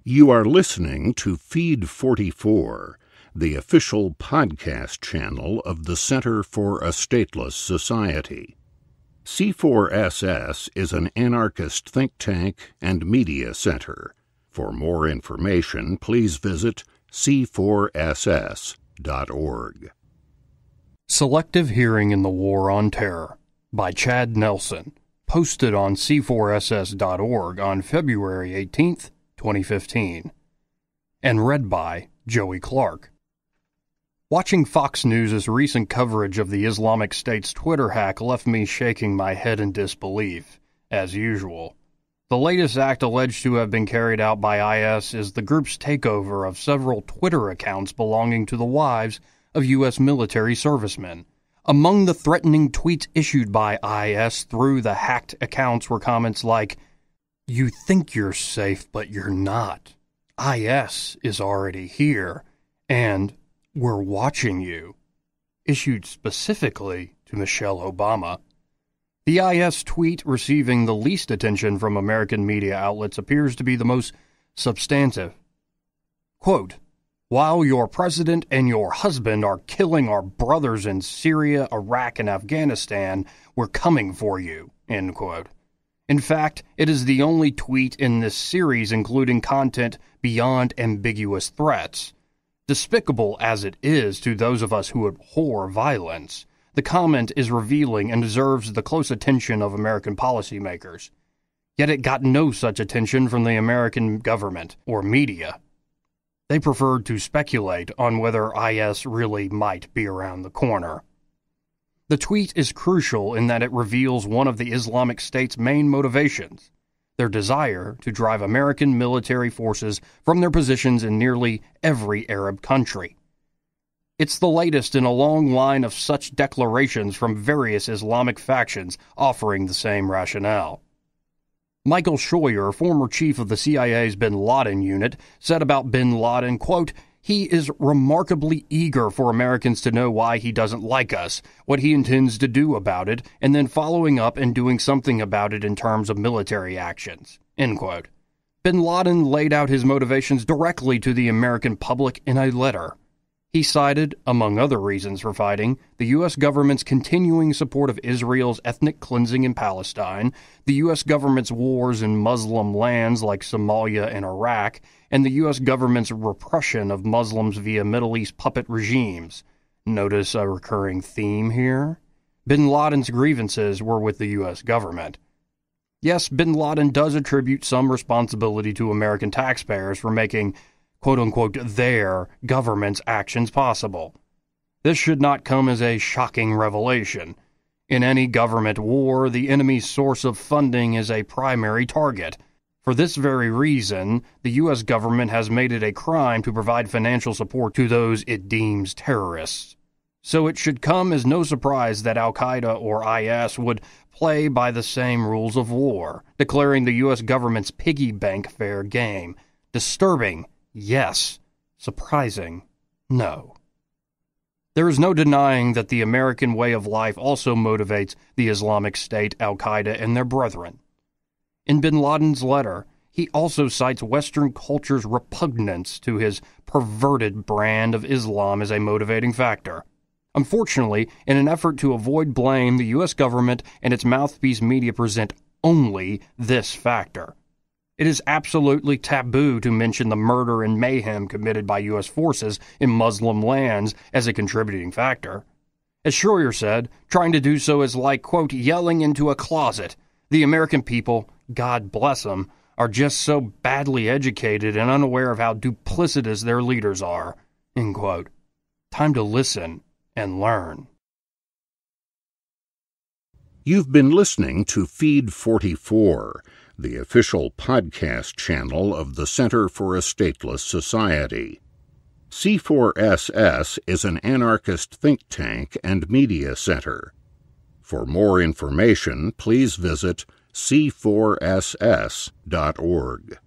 You are listening to Feed 44, the official podcast channel of the Center for a Stateless Society. C4SS is an anarchist think tank and media center. For more information, please visit c4ss.org. Selective Hearing in the War on Terror by Chad Nelson, posted on c4ss.org on February 18th, 2015, and read by Joey Clark. Watching Fox News' recent coverage of the Islamic State's Twitter hack left me shaking my head in disbelief, as usual. The latest act alleged to have been carried out by IS is the group's takeover of several Twitter accounts belonging to the wives of U.S. military servicemen. Among the threatening tweets issued by IS through the hacked accounts were comments like, "You think you're safe, but you're not. IS is already here, and we're watching you," issued specifically to Michelle Obama. The IS tweet receiving the least attention from American media outlets appears to be the most substantive. Quote, "While your president and your husband are killing our brothers in Syria, Iraq, and Afghanistan, we're coming for you," end quote. In fact, it is the only tweet in this series including content beyond ambiguous threats. Despicable as it is to those of us who abhor violence, the comment is revealing and deserves the close attention of American policymakers. Yet it got no such attention from the American government or media. They preferred to speculate on whether IS really might be around the corner. The tweet is crucial in that it reveals one of the Islamic State's main motivations, their desire to drive American military forces from their positions in nearly every Arab country. It's the latest in a long line of such declarations from various Islamic factions offering the same rationale. Michael Scheuer, former chief of the CIA's bin Laden unit, said about bin Laden, quote, "He is remarkably eager for Americans to know why he doesn't like us, what he intends to do about it, and then following up and doing something about it in terms of military actions," end quote. Bin Laden laid out his motivations directly to the American public in a letter. He cited, among other reasons for fighting, the U.S. government's continuing support of Israel's ethnic cleansing in Palestine, the U.S. government's wars in Muslim lands like Somalia and Iraq, and the U.S. government's repression of Muslims via Middle East puppet regimes. Notice a recurring theme here? Bin Laden's grievances were with the U.S. government. Yes, bin Laden does attribute some responsibility to American taxpayers for making quote-unquote, their government's actions possible. This should not come as a shocking revelation. In any government war, the enemy's source of funding is a primary target. For this very reason, the U.S. government has made it a crime to provide financial support to those it deems terrorists. So it should come as no surprise that Al-Qaeda or IS would play by the same rules of war, declaring the U.S. government's piggy bank fair game. Disturbing, yes. Surprising, no. There is no denying that the American way of life also motivates the Islamic State, Al-Qaeda, and their brethren. In bin Laden's letter, he also cites Western culture's repugnance to his perverted brand of Islam as a motivating factor. Unfortunately, in an effort to avoid blame, the U.S. government and its mouthpiece media present only this factor. It is absolutely taboo to mention the murder and mayhem committed by U.S. forces in Muslim lands as a contributing factor. As Scheuer said, trying to do so is like, quote, yelling into a closet. The American people, God bless them, are just so badly educated and unaware of how duplicitous their leaders are, end quote. Time to listen and learn. You've been listening to Feed 44, the official podcast channel of the Center for a Stateless Society. C4SS is an anarchist think tank and media center. For more information, please visit c4ss.org.